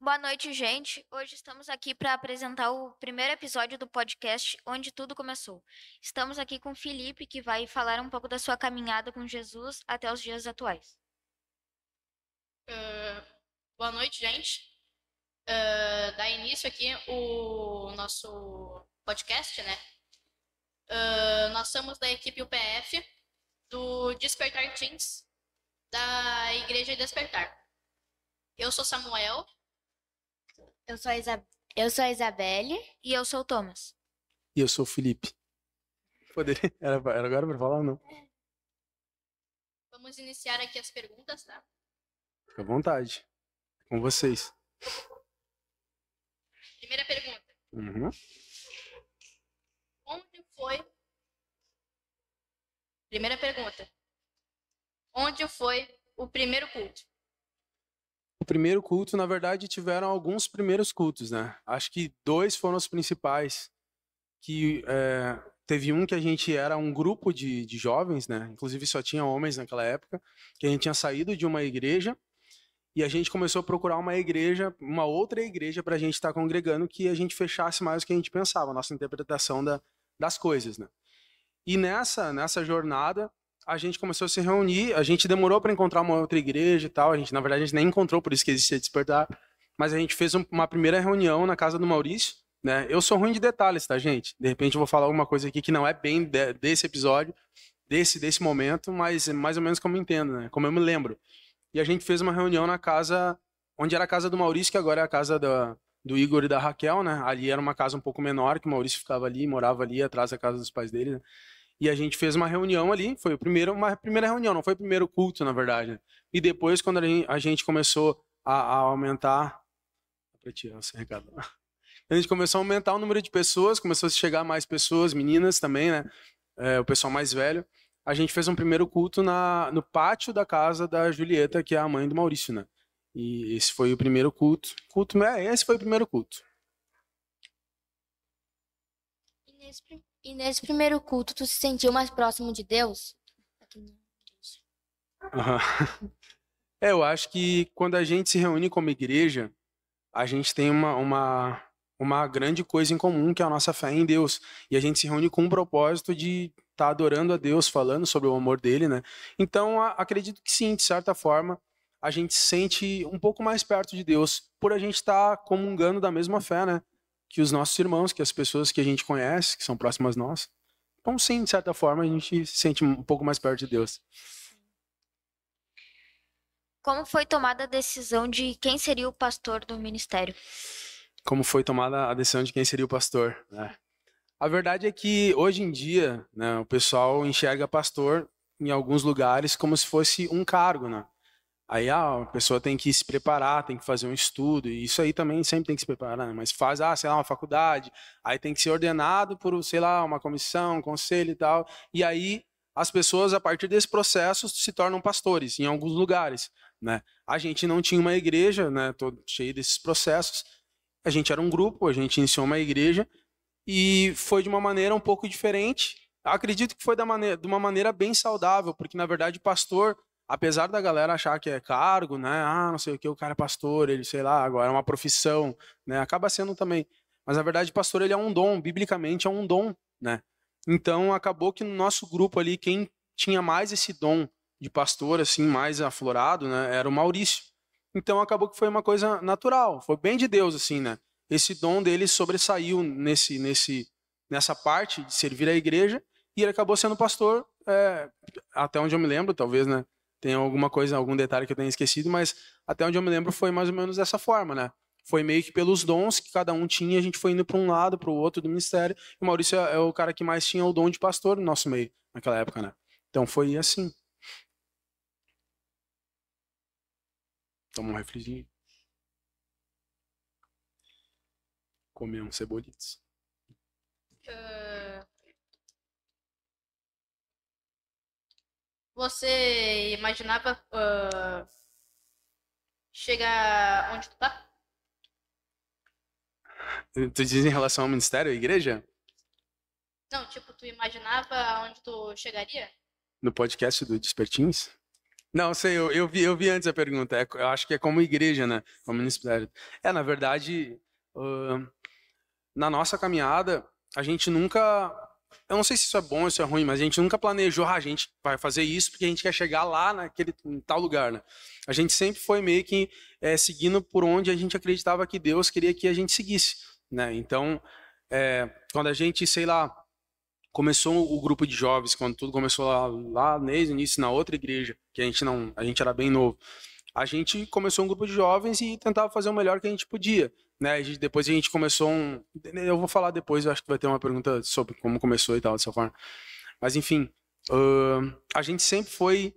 Boa noite, gente. Hoje estamos aqui para apresentar o primeiro episódio do podcast Onde Tudo Começou. Estamos aqui com o Felipe, que vai falar um pouco da sua caminhada com Jesus até os dias atuais. Boa noite, gente. Dá início aqui o nosso podcast, né? Nós somos da equipe UPF do Despertar Teens da Igreja Despertar. Eu sou Samuel. Eu sou a Isabelle. E eu sou o Thomas. E eu sou o Felipe. Poderia? Era agora pra falar ou não? Vamos iniciar aqui as perguntas, tá? Fica à vontade. Com vocês. Primeira pergunta. Uhum. Primeira pergunta. Onde foi o primeiro culto? O primeiro culto, na verdade, tiveram alguns primeiros cultos, né? Acho que 2 foram os principais. Que teve um que a gente era um grupo de jovens, né? Inclusive só tinha homens naquela época, que a gente tinha saído de uma igreja e a gente começou a procurar uma igreja, uma outra igreja para a gente estar congregando, que a gente fechasse mais o que a gente pensava, a nossa interpretação das coisas, né? E nessa jornada a gente começou a se reunir, a gente demorou para encontrar uma outra igreja e tal, na verdade a gente nem encontrou, por isso que existia Despertar, mas a gente fez uma primeira reunião na casa do Maurício, né? Eu sou ruim de detalhes, tá, gente? De repente eu vou falar alguma coisa aqui que não é bem desse episódio, desse momento, mas é mais ou menos como eu entendo, né? Como eu me lembro. E a gente fez uma reunião na casa, onde era a casa do Maurício, que agora é a casa do Igor e da Raquel, né? Ali era uma casa um pouco menor, que o Maurício ficava ali, morava ali atrás da casa dos pais dele, né? E a gente fez uma reunião ali, foi uma primeira reunião, não foi o primeiro culto, na verdade, né? E depois, quando a gente começou a aumentar... Para tirar esse recado. A gente começou a aumentar o número de pessoas, começou a chegar mais pessoas, meninas também, né? O pessoal mais velho. A gente fez um primeiro culto no pátio da casa da Julieta, que é a mãe do Maurício, né? E esse foi o primeiro culto. Esse foi o primeiro culto. E nesse primeiro culto, tu se sentiu mais próximo de Deus? Uhum. Eu acho que quando a gente se reúne como igreja, a gente tem uma grande coisa em comum, que é a nossa fé em Deus. E a gente se reúne com o propósito de estar adorando a Deus, falando sobre o amor dele, né? Então, acredito que sim, de certa forma, a gente se sente um pouco mais perto de Deus, por a gente estar comungando da mesma fé, né? Que os nossos irmãos, que as pessoas que a gente conhece, que são próximas a nós. Então, sim, de certa forma, a gente se sente um pouco mais perto de Deus. Como foi tomada a decisão de quem seria o pastor do ministério? Como foi tomada a decisão de quem seria o pastor, né? A verdade é que, hoje em dia, né, o pessoal enxerga pastor em alguns lugares como se fosse um cargo, né? Aí a pessoa tem que se preparar, tem que fazer um estudo, e isso aí também sempre tem que se preparar, né? Mas faz, sei lá, uma faculdade, aí tem que ser ordenado por, sei lá, uma comissão, um conselho e tal, e aí as pessoas, a partir desse processo, se tornam pastores em alguns lugares, né? A gente não tinha uma igreja, né, todo cheio desses processos, a gente era um grupo, a gente iniciou uma igreja, e foi de uma maneira um pouco diferente. Acredito que foi de uma maneira bem saudável, porque na verdade o pastor, apesar da galera achar que é cargo, né? Ah, não sei o que, o cara é pastor, ele, sei lá, agora é uma profissão, né? Acaba sendo também. Mas na verdade, pastor, ele é um dom, biblicamente é um dom, né? Então acabou que no nosso grupo ali, quem tinha mais esse dom de pastor, assim, mais aflorado, né? Era o Maurício. Então acabou que foi uma coisa natural, foi bem de Deus, assim, né? Esse dom dele sobressaiu nessa parte de servir a igreja e ele acabou sendo pastor, até onde eu me lembro, talvez, né? Tem alguma coisa, algum detalhe que eu tenha esquecido, mas até onde eu me lembro foi mais ou menos dessa forma, né? Foi meio que pelos dons que cada um tinha, a gente foi indo para um lado, para o outro do ministério. E o Maurício é o cara que mais tinha o dom de pastor no nosso meio, naquela época, né? Então foi assim. Toma um refrizinho. Comer uns cebolitos. Você imaginava chegar onde tu tá? Tu diz em relação ao ministério, à igreja? Não, tipo, tu imaginava onde tu chegaria? No podcast do Despertins? Não, sei, eu vi antes a pergunta. Eu acho que é como igreja, né? Como ministério. Na verdade, ah, na nossa caminhada, a gente nunca. Eu não sei se isso é bom ou se é ruim, mas a gente nunca planejou, a gente vai fazer isso porque a gente quer chegar lá naquele em tal lugar, né? A gente sempre foi meio que seguindo por onde a gente acreditava que Deus queria que a gente seguisse, né? Então, quando a gente, sei lá, começou o grupo de jovens, quando tudo começou lá desde o início, na outra igreja, que a gente era bem novo. A gente começou um grupo de jovens e tentava fazer o melhor que a gente podia, né? Depois a gente começou eu vou falar depois, eu acho que vai ter uma pergunta sobre como começou e tal, dessa forma. Mas enfim, a gente sempre foi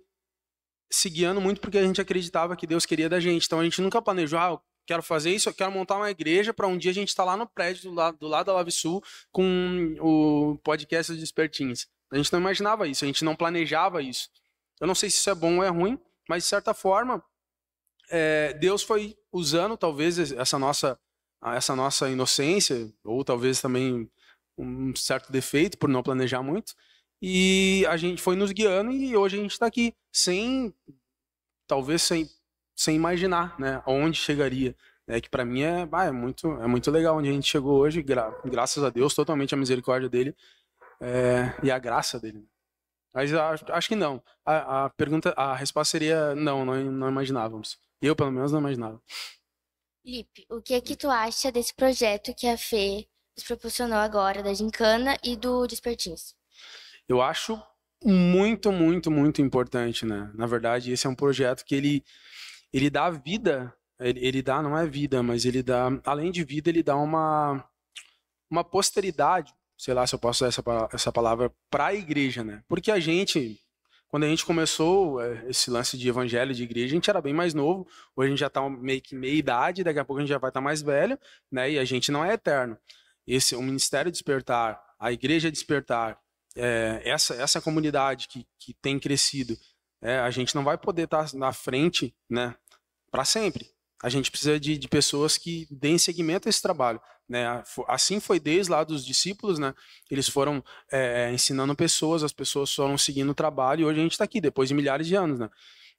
se guiando muito porque a gente acreditava que Deus queria da gente. Então a gente nunca planejou, eu quero fazer isso, eu quero montar uma igreja para um dia a gente estar lá no prédio do lado da Lave Sul com o podcast dos Despertins. A gente não imaginava isso, a gente não planejava isso. Eu não sei se isso é bom ou é ruim, mas de certa forma, Deus foi usando talvez essa nossa inocência, ou talvez também um certo defeito por não planejar muito, e a gente foi nos guiando e hoje a gente está aqui, talvez sem imaginar, né, aonde chegaria. Que para mim é muito legal onde a gente chegou hoje, graças a Deus, totalmente a misericórdia dele e a graça dele. Mas eu acho que não. A resposta seria não imaginávamos. Eu, pelo menos, não imaginava. Felipe, o que é que tu acha desse projeto que a Fê nos proporcionou agora, da Gincana e do Despertins? Eu acho muito, muito, muito importante, né? Na verdade, esse é um projeto que ele dá vida, ele dá, não é vida, mas ele dá, além de vida, ele dá uma posteridade, sei lá se eu posso usar essa palavra, para a igreja, né? Porque quando a gente começou esse lance de evangelho, de igreja, a gente era bem mais novo, hoje a gente já está meio que meia idade, daqui a pouco a gente já vai estar mais velho, né? E a gente não é eterno. O Ministério Despertar, a Igreja Despertar, essa comunidade que tem crescido, a gente não vai poder estar na frente, né, para sempre. A gente precisa de pessoas que deem seguimento a esse trabalho, né? Assim foi desde lá dos discípulos, né? Eles foram ensinando pessoas, as pessoas foram seguindo o trabalho e hoje a gente está aqui depois de milhares de anos, né?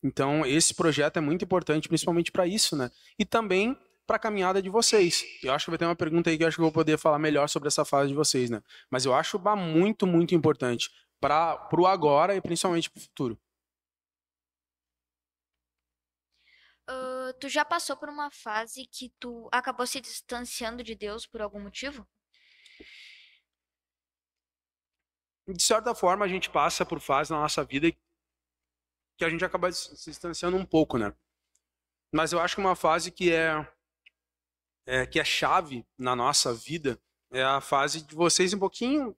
Então esse projeto é muito importante, principalmente para isso, né? E também para a caminhada de vocês. Eu acho que vai ter uma pergunta aí que eu acho que eu vou poder falar melhor sobre essa fase de vocês, né? Mas eu acho muito, muito importante para o agora e principalmente para o futuro. Tu já passou por uma fase que tu acabou se distanciando de Deus por algum motivo? De certa forma, a gente passa por fases na nossa vida que a gente acaba se distanciando um pouco, né? Mas eu acho que uma fase que é chave na nossa vida é a fase de vocês um pouquinho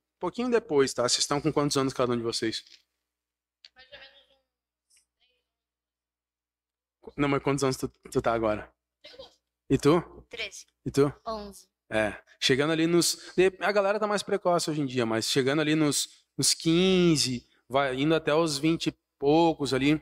depois, tá? Vocês estão com quantos anos cada um de vocês? Não, mas quantos anos tu tá agora? E tu? 13. E tu? 11. Chegando ali a galera tá mais precoce hoje em dia, mas chegando ali nos 15, vai indo até os 20 e poucos ali,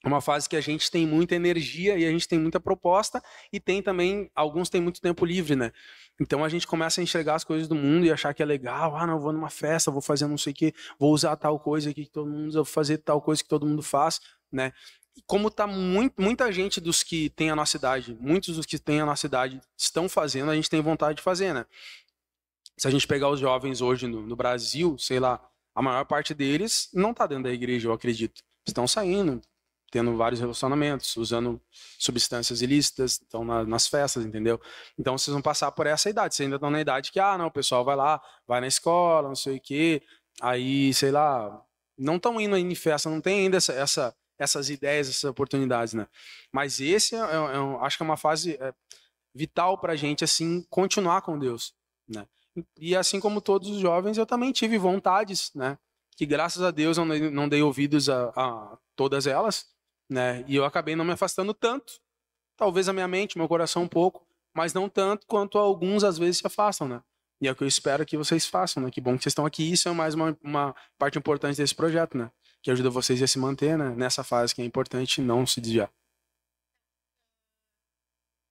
é uma fase que a gente tem muita energia e a gente tem muita proposta e tem também, alguns têm muito tempo livre, né? Então a gente começa a enxergar as coisas do mundo e achar que é legal, não, eu vou numa festa, vou fazer não sei o quê, vou usar tal coisa aqui que todo mundo usa, vou fazer tal coisa que todo mundo faz, né? E como tá muita gente dos que tem a nossa idade, muitos dos que têm a nossa idade estão fazendo, a gente tem vontade de fazer, né? Se a gente pegar os jovens hoje no Brasil, sei lá, a maior parte deles não tá dentro da igreja, eu acredito. Estão saindo, tendo vários relacionamentos, usando substâncias ilícitas, estão nas festas, entendeu? Então vocês vão passar por essa idade. Vocês ainda estão na idade que, não, o pessoal vai lá, vai na escola, não sei o quê, aí, sei lá, não estão indo em festa, não tem ainda essas ideias, essas oportunidades, né? Mas esse acho que é uma fase vital para a gente, assim, continuar com Deus, né? E assim como todos os jovens, eu também tive vontades, né? Que graças a Deus eu não dei ouvidos a todas elas, né? E eu acabei não me afastando tanto, talvez a minha mente, meu coração um pouco, mas não tanto quanto alguns às vezes se afastam, né? E é o que eu espero que vocês façam, né? Que bom que vocês estão aqui. Isso é mais uma parte importante desse projeto, né? Que ajuda vocês a se manter, né? Nessa fase que é importante não se desviar.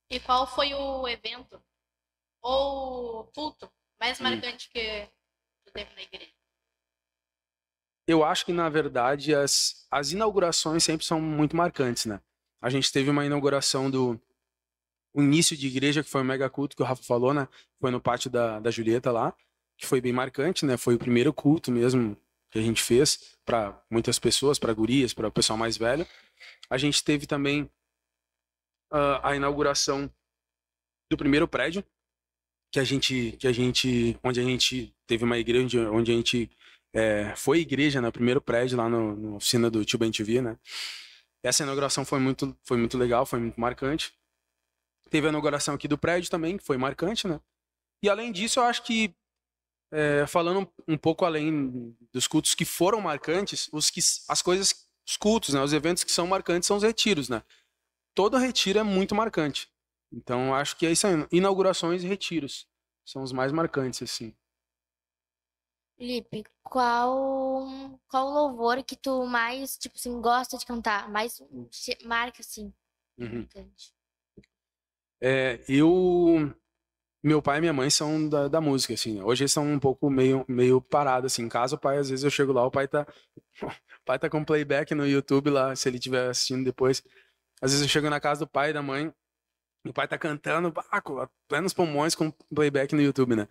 E qual foi o evento ou culto mais marcante que tu teve na igreja? Eu acho que, na verdade, as inaugurações sempre são muito marcantes, né? A gente teve uma inauguração do o início de igreja, que foi o mega culto que o Rafa falou, né? Foi no pátio da Julieta lá, que foi bem marcante, né? Foi o primeiro culto mesmo que a gente fez para muitas pessoas, para gurias, para o pessoal mais velho. A gente teve também a inauguração do primeiro prédio, onde a gente teve uma igreja, onde a gente foi igreja, né? O primeiro prédio lá na oficina do Tio Ben TV, né? Essa inauguração foi muito legal, foi muito marcante. Teve a inauguração aqui do prédio também, que foi marcante, né? E além disso, eu acho que, falando um pouco além dos cultos que foram marcantes, os cultos, né? Os eventos que são marcantes são os retiros, né? Todo retiro é muito marcante. Então, eu acho que isso são inaugurações e retiros. São os mais marcantes, assim. Felipe, qual louvor que tu mais, tipo assim, gosta de cantar? Mais marca, assim. Uhum. Marcante. Meu pai e minha mãe são da música, assim, né? Hoje eles estão um pouco meio parados, assim. Em casa, o pai, às vezes eu chego lá, o pai tá com playback no YouTube lá, se ele estiver assistindo depois. Às vezes eu chego na casa do pai e da mãe, o pai tá cantando, plenos pulmões com playback no YouTube, né?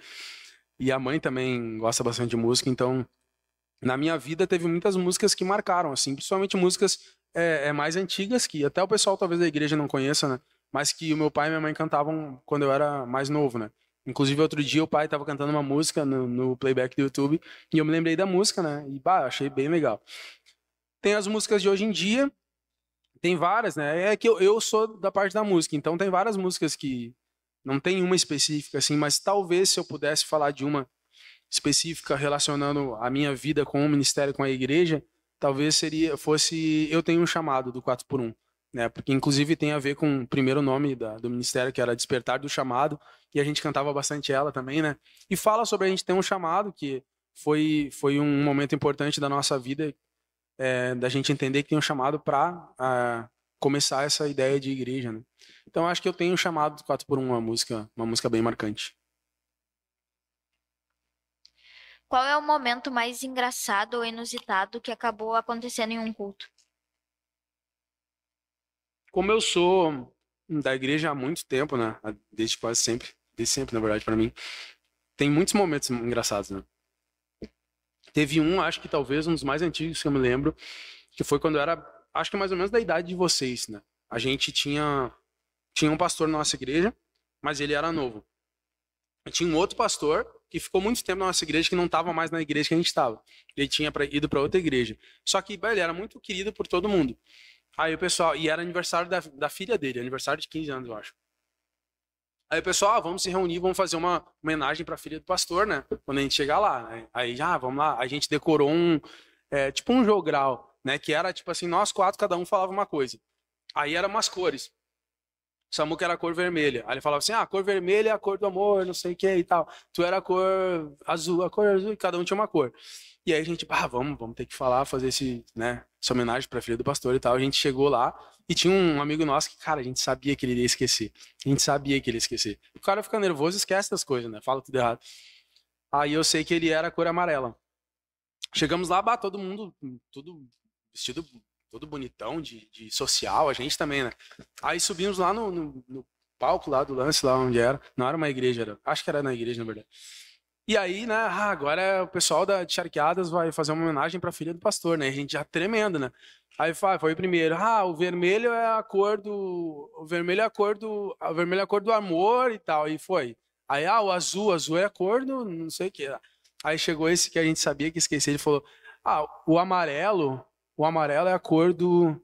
E a mãe também gosta bastante de música, então na minha vida teve muitas músicas que marcaram, assim, principalmente músicas mais antigas, que até o pessoal talvez da igreja não conheça, né? Mas que o meu pai e minha mãe cantavam quando eu era mais novo, né? Inclusive, outro dia o pai estava cantando uma música no playback do YouTube e eu me lembrei da música, né? E, achei bem legal. Tem as músicas de hoje em dia, tem várias, né? É que eu sou da parte da música, então tem várias músicas que não tem uma específica, assim, mas talvez se eu pudesse falar de uma específica relacionando a minha vida com o ministério, com a igreja, talvez fosse Eu Tenho um Chamado, do 4x1, né? Porque inclusive tem a ver com o primeiro nome do ministério, que era Despertar do Chamado, e a gente cantava bastante ela também, né? E fala sobre a gente ter um chamado, que foi um momento importante da nossa vida, da gente entender que tem um chamado para começar essa ideia de igreja, né? Então acho que Eu Tenho um Chamado do 4x1, uma música bem marcante. Qual é o momento mais engraçado ou inusitado que acabou acontecendo em um culto? Como eu sou da igreja há muito tempo, né? Desde sempre, na verdade, para mim, tem muitos momentos engraçados, né? Teve acho que talvez um dos mais antigos que eu me lembro, que foi quando eu era, acho que mais ou menos da idade de vocês, né? A gente tinha um pastor na nossa igreja, mas ele era novo. E tinha um outro pastor que ficou muito tempo na nossa igreja, que não estava mais na igreja que a gente estava. Ele tinha ido para outra igreja. Só que ele era muito querido por todo mundo. Aí o pessoal, e era aniversário da filha dele, aniversário de 15 anos, eu acho. Aí o pessoal, vamos se reunir, vamos fazer uma homenagem para a filha do pastor, né? Quando a gente chegar lá, né? Aí já, vamos lá. A gente decorou tipo um jogral, né? Que era tipo assim, nós quatro, cada um falava uma coisa. Aí eram umas cores. Samuca era a cor vermelha. Aí ele falava assim, a cor vermelha é a cor do amor, não sei o que e tal. Tu era a cor azul, e cada um tinha uma cor. E aí a gente, vamos ter que fazer essa homenagem pra filha do pastor e tal. A gente chegou lá e tinha um amigo nosso que, cara, a gente sabia que ele ia esquecer. A gente sabia que ele ia esquecer. O cara fica nervoso e esquece das coisas, né? Fala tudo errado. Aí eu sei que ele era a cor amarela. Chegamos lá, todo mundo, tudo vestido, todo bonitão, de social, a gente também, né? Aí subimos lá no palco lá do lance, lá onde era. Não era uma igreja, acho que era na igreja, na verdade. E aí, né, agora o pessoal de Charqueadas vai fazer uma homenagem para a filha do pastor, né? A gente já tremendo, né? Aí foi primeiro, o vermelho é a cor do, o vermelho é a cor do amor e tal, e foi. Aí, o azul é a cor do não sei o que. Aí chegou esse que a gente sabia que esquecia, ele falou, o amarelo é a cor do,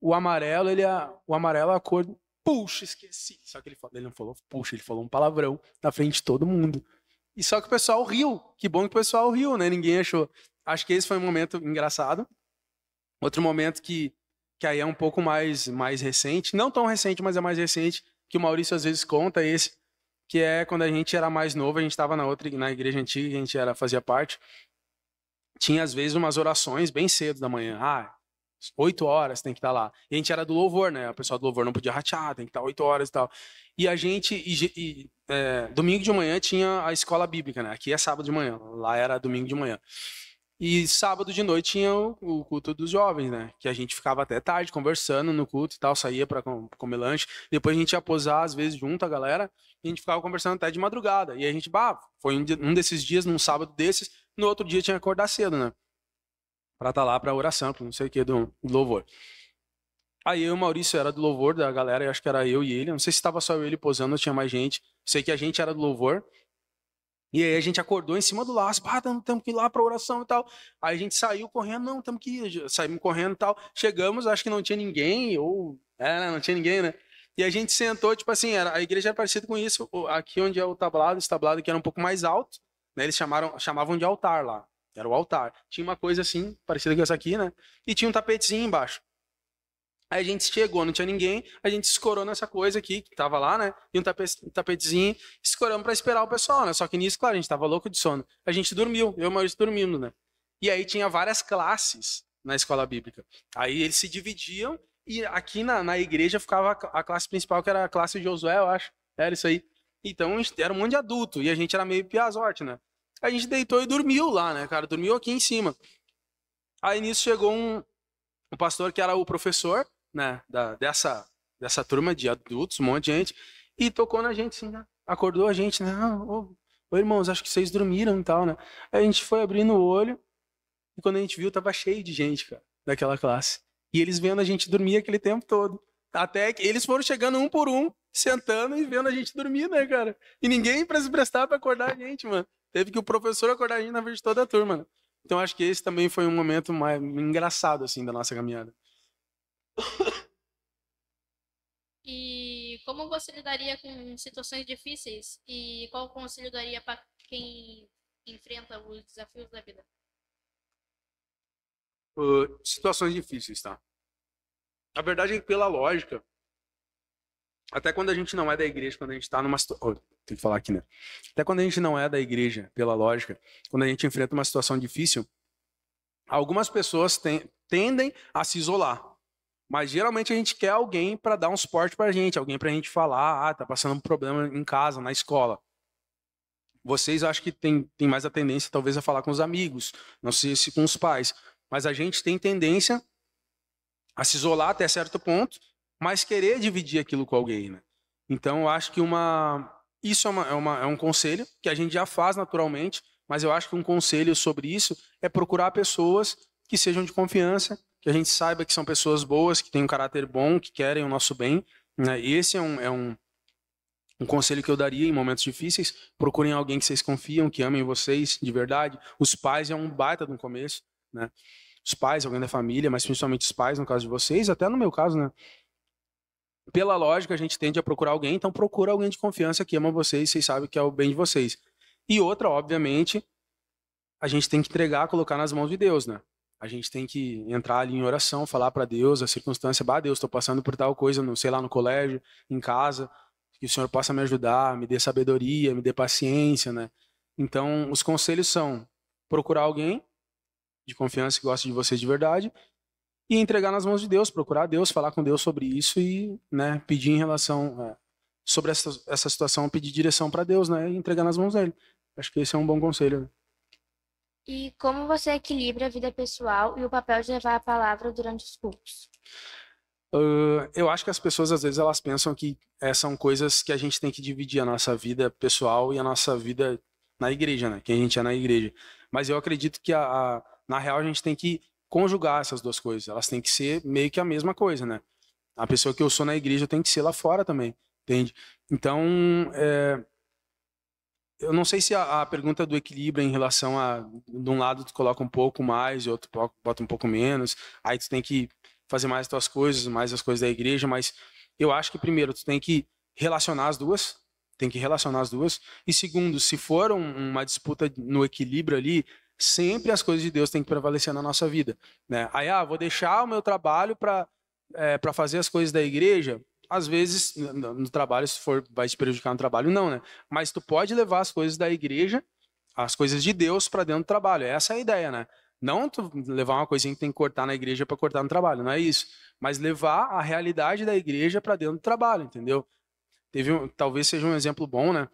o amarelo é a cor do, puxa, esqueci. Só que ele não falou puxa, ele falou um palavrão na frente de todo mundo. E só que o pessoal riu. Que bom que o pessoal riu, né? Ninguém achou. Acho que esse foi um momento engraçado. Outro momento que aí é um pouco mais recente. Não tão recente, mas é mais recente. Que o Maurício às vezes conta esse. Que é quando a gente era mais novo. A gente estava na igreja antiga. Que a gente fazia parte. Tinha às vezes umas orações bem cedo da manhã. 8 horas tem que estar lá. E a gente era do louvor, né? O pessoal do louvor não podia ratear. Tem que estar 8 horas e tal. E a gente... domingo de manhã tinha a escola bíblica, né? Aqui é sábado de manhã, lá era domingo de manhã. E sábado de noite tinha o culto dos jovens, né? Que a gente ficava até tarde conversando no culto e tal, saía para comer lanche. Depois a gente ia posar, às vezes, junto a galera, e a gente ficava conversando até de madrugada. E a gente, foi um desses dias, num sábado desses, no outro dia tinha que acordar cedo, né? Pra estar lá pra oração, pra não sei o que, do louvor. Aí eu e o Maurício era do louvor da galera, eu acho que era eu e ele. Não sei se estava só eu e ele posando ou tinha mais gente. Sei que a gente era do louvor. E aí a gente acordou em cima do laço, temos que ir lá pra oração e tal. Aí a gente saiu correndo, não, temos que ir, saímos correndo e tal. Chegamos, acho que não tinha ninguém, né, não tinha ninguém, né? E a gente sentou, tipo assim, a igreja era parecida com isso, aqui onde é o tablado, esse tablado aqui era um pouco mais alto, né? Eles chamavam de altar lá, era o altar. Tinha uma coisa assim, parecida com essa aqui, né? E tinha um tapetezinho embaixo. Aí a gente chegou, não tinha ninguém, a gente escorou nessa coisa aqui, que tava lá, né? E um tapetezinho, escoramos pra esperar o pessoal, né? Só que nisso, claro, a gente tava louco de sono. A gente dormiu, eu e o Maurício dormindo, né? E aí tinha várias classes na escola bíblica. Aí eles se dividiam e aqui na igreja ficava a classe principal, que era a classe de Josué, eu acho. Era isso aí. Então era um monte de adulto e a gente era meio piazorte, né? A gente deitou e dormiu lá, né, cara? Dormiu aqui em cima. Aí nisso chegou um pastor que era o professor, né, dessa turma de adultos, um monte de gente, e tocou na gente, assim, né? Acordou a gente, né? Ô, irmãos, acho que vocês dormiram e tal, né? Aí a gente foi abrindo o olho, e quando a gente viu, tava cheio de gente, cara, daquela classe. E eles vendo a gente dormir aquele tempo todo. Até que eles foram chegando um por um, sentando e vendo a gente dormir, né, cara? E ninguém pra se prestar pra acordar a gente, mano. Teve que o professor acordar a gente na vez de toda a turma, né? Então acho que esse também foi um momento mais engraçado, assim, da nossa caminhada. E como você lidaria com situações difíceis? E qual conselho daria para quem enfrenta os desafios da vida? Situações difíceis, tá? A verdade é que, pela lógica, até quando a gente não é da igreja, quando a gente tá numa situação. Tem que falar aqui, né? Até quando a gente não é da igreja, pela lógica, quando a gente enfrenta uma situação difícil, algumas pessoas tendem a se isolar. Mas geralmente a gente quer alguém para dar um suporte pra gente, alguém pra gente falar, tá passando um problema em casa, na escola. Vocês acho que tem mais a tendência talvez a falar com os amigos, não sei se com os pais, mas a gente tem tendência a se isolar até certo ponto, mas querer dividir aquilo com alguém, né? Então eu acho que isso é um conselho que a gente já faz naturalmente, mas eu acho que um conselho sobre isso é procurar pessoas que sejam de confiança, que a gente saiba que são pessoas boas, que têm um caráter bom, que querem o nosso bem, né? E esse é um conselho que eu daria em momentos difíceis. Procurem alguém que vocês confiam, que amem vocês de verdade. Os pais é um baita no começo, né? Os pais, alguém da família, mas principalmente os pais, no caso de vocês, até no meu caso, né? Pela lógica, a gente tende a procurar alguém, então procura alguém de confiança que ama vocês, vocês sabem que é o bem de vocês. E outra, obviamente, a gente tem que entregar, colocar nas mãos de Deus, né? A gente tem que entrar ali em oração, falar para Deus a circunstância, Deus, estou passando por tal coisa, sei lá, no colégio, em casa, que o Senhor possa me ajudar, me dê sabedoria, me dê paciência, né? Então, os conselhos são procurar alguém de confiança que gosta de vocês de verdade e entregar nas mãos de Deus, procurar Deus, falar com Deus sobre isso e, né, pedir em relação sobre essa situação, pedir direção para Deus, né, e entregar nas mãos dele. Acho que esse é um bom conselho, né? E como você equilibra a vida pessoal e o papel de levar a palavra durante os cultos? Eu acho que as pessoas, às vezes, elas pensam que são coisas que a gente tem que dividir a nossa vida pessoal e a nossa vida na igreja, né? Que a gente é na igreja. Mas eu acredito que, na real, a gente tem que conjugar essas duas coisas. Elas têm que ser meio que a mesma coisa, né? A pessoa que eu sou na igreja tem que ser lá fora também, entende? Então, eu não sei se a pergunta do equilíbrio em relação a, de um lado tu coloca um pouco mais, e outro bota um pouco menos, aí tu tem que fazer mais as tuas coisas, mais as coisas da igreja, mas eu acho que primeiro tu tem que relacionar as duas, e segundo, se for uma disputa no equilíbrio ali, sempre as coisas de Deus têm que prevalecer na nossa vida, né? Aí, vou deixar o meu trabalho para fazer as coisas da igreja. Às vezes, no trabalho, se for, vai te prejudicar no trabalho, não, né? Mas tu pode levar as coisas da igreja, as coisas de Deus, para dentro do trabalho. Essa é a ideia, né? Não tu levar uma coisinha que tem que cortar na igreja para cortar no trabalho, não é isso. Mas levar a realidade da igreja para dentro do trabalho, entendeu? Talvez seja um exemplo bom, né?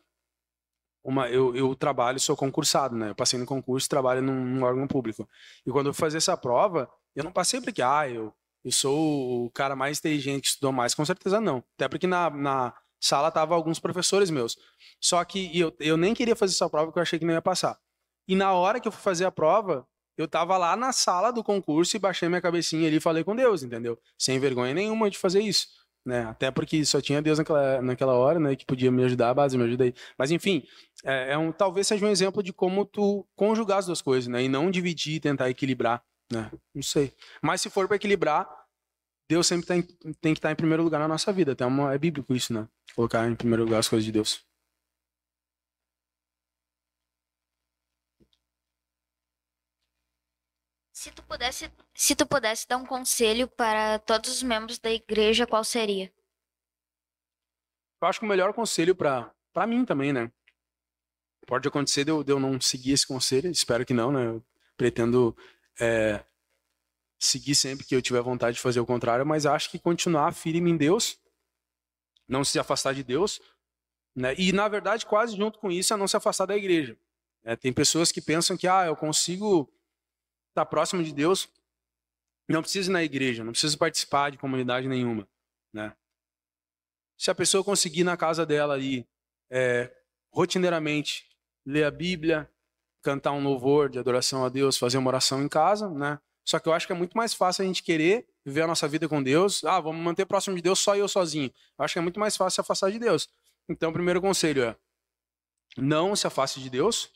eu trabalho, sou concursado, né? Eu passei no concurso, trabalho num órgão público. E quando eu fui fazer essa prova, eu não passei porque, eu sou o cara mais inteligente que estudou mais, com certeza não. Até porque na sala tava alguns professores meus. Só que eu nem queria fazer essa prova porque eu achei que não ia passar. E na hora que eu fui fazer a prova, eu tava lá na sala do concurso e baixei minha cabecinha ali e falei com Deus, entendeu? Sem vergonha nenhuma de fazer isso, né? Até porque só tinha Deus naquela hora, né? Que podia me ajudar, base, me ajuda aí. Mas enfim, talvez seja um exemplo de como tu conjugar as duas coisas, né? E não dividir e tentar equilibrar, né? Não sei. Mas se for para equilibrar, Deus sempre tem que estar em primeiro lugar na nossa vida. Até é bíblico isso, né? Colocar em primeiro lugar as coisas de Deus. Se tu pudesse dar um conselho para todos os membros da igreja, qual seria? Eu acho que o melhor conselho para mim também, né? Pode acontecer de eu não seguir esse conselho, espero que não, né? Eu pretendo seguir sempre que eu tiver vontade de fazer o contrário, mas acho que continuar firme em Deus, não se afastar de Deus, né? E, na verdade, quase junto com isso, é não se afastar da igreja. Tem pessoas que pensam que, eu consigo estar próximo de Deus, não preciso ir na igreja, não preciso participar de comunidade nenhuma, né? Se a pessoa conseguir na casa dela ali, rotineiramente, ler a Bíblia, cantar um louvor de adoração a Deus, fazer uma oração em casa, né? Só que eu acho que é muito mais fácil a gente querer viver a nossa vida com Deus. Vamos manter próximo de Deus só eu sozinho. Eu acho que é muito mais fácil se afastar de Deus. Então, o primeiro conselho é: não se afaste de Deus,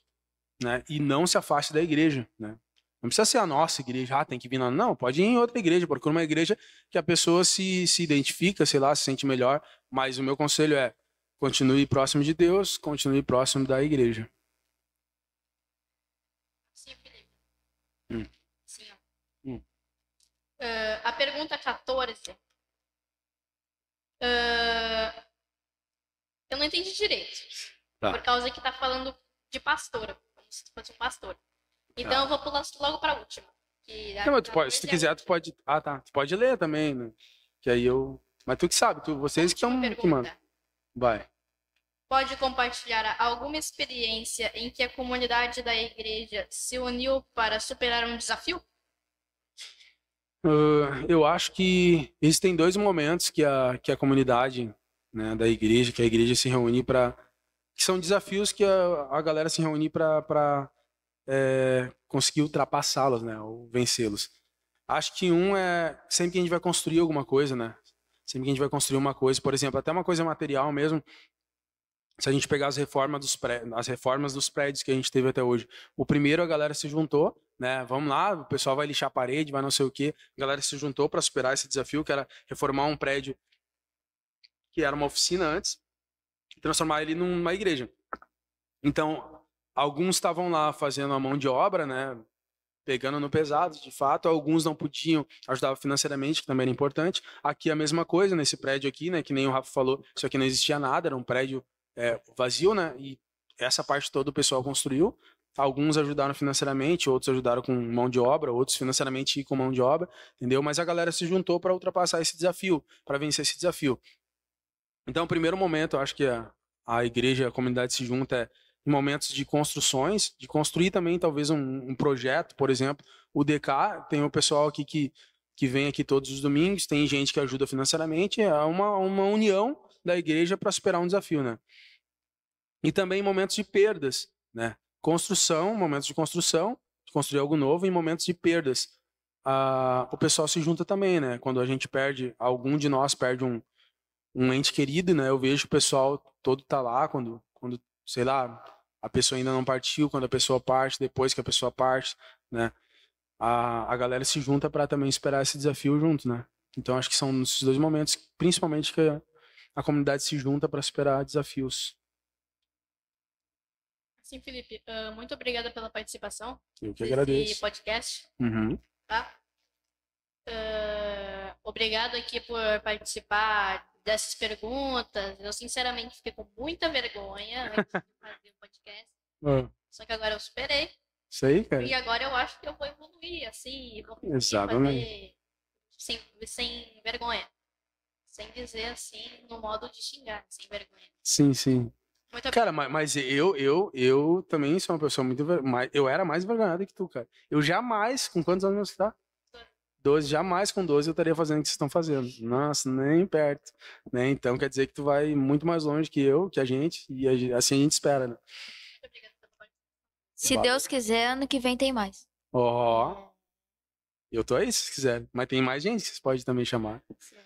né? E não se afaste da igreja, né? Não precisa ser a nossa igreja, tem que vir na... Não, pode ir em outra igreja, procura uma igreja que a pessoa se identifica, sei lá, se sente melhor. Mas o meu conselho é: continue próximo de Deus, continue próximo da igreja. Sim, Felipe. Sim, ó. A pergunta 14. Eu não entendi direito. Tá. Por causa que tá falando de pastora, como se fosse um pastor. Então eu vou pular logo pra última. Não, mas se tu quiser, tu pode. Tu pode ler também, né? Que aí eu. Mas tu que sabe, vocês que estão que mandam. Vai. Pode compartilhar alguma experiência em que a comunidade da igreja se uniu para superar um desafio? Eu acho que existem dois momentos que a comunidade, né, da igreja, que a igreja se reúne para, que são desafios que a galera se reúne para conseguir ultrapassá-los, né, ou vencê-los. Acho que um é sempre que a gente vai construir alguma coisa, né? Sempre que a gente vai construir uma coisa, por exemplo, até uma coisa material mesmo. Se a gente pegar as reformas dos prédios que a gente teve até hoje, o primeiro a galera se juntou, né? Vamos lá, o pessoal vai lixar a parede, vai não sei o quê. A galera se juntou para superar esse desafio, que era reformar um prédio que era uma oficina antes, e transformar ele numa igreja. Então, alguns estavam lá fazendo a mão de obra, né? Pegando no pesado, de fato. Alguns não podiam ajudar financeiramente, que também era importante. Aqui a mesma coisa, nesse prédio aqui, né? Que nem o Rafa falou, isso aqui não existia nada, era um prédio vazio, né? E essa parte toda o pessoal construiu. Alguns ajudaram financeiramente, outros ajudaram com mão de obra, outros financeiramente e com mão de obra, entendeu? Mas a galera se juntou para ultrapassar esse desafio, para vencer esse desafio. Então, o primeiro momento, eu acho que a igreja, a comunidade se junta em momentos de construções, de construir também talvez um projeto, por exemplo. O DK, tem o pessoal aqui que vem aqui todos os domingos, tem gente que ajuda financeiramente, é uma união da igreja para superar um desafio, né? E também momentos de perdas, né? Momentos de construção, de construir algo novo, e momentos de perdas. O pessoal se junta também, né? Quando a gente perde, algum de nós perde um ente querido, né? Eu vejo o pessoal todo tá lá quando, sei lá, a pessoa ainda não partiu, quando a pessoa parte, depois que a pessoa parte, né? A galera se junta para também esperar esse desafio junto, né? Então acho que são esses dois momentos, principalmente, que a comunidade se junta para superar desafios. Sim, Felipe. Muito obrigada pela participação. Eu que agradeço. Nesse podcast. Uhum. Tá? Obrigado aqui por participar dessas perguntas. Eu, sinceramente, fiquei com muita vergonha antes de fazer o podcast. Só que agora eu superei. Isso aí, cara. E agora eu acho que eu vou evoluir, assim. Vou conseguir Exatamente. fazer sem vergonha. Sem dizer, assim, no modo de xingar, sem vergonha. Sim, sim. Muito Cara, mas eu também sou uma pessoa muito... Eu era mais envergonhado que tu, cara. Eu jamais, com quantos anos você tá? 12, jamais com 12 eu estaria fazendo o que vocês estão fazendo. Nossa, nem perto. Né? Então quer dizer que tu vai muito mais longe que eu, que a gente, e assim a gente espera, né? Se Deus quiser, ano que vem tem mais. Ó, eu tô aí se vocês quiserem. Mas tem mais gente que vocês podem também chamar. Sim.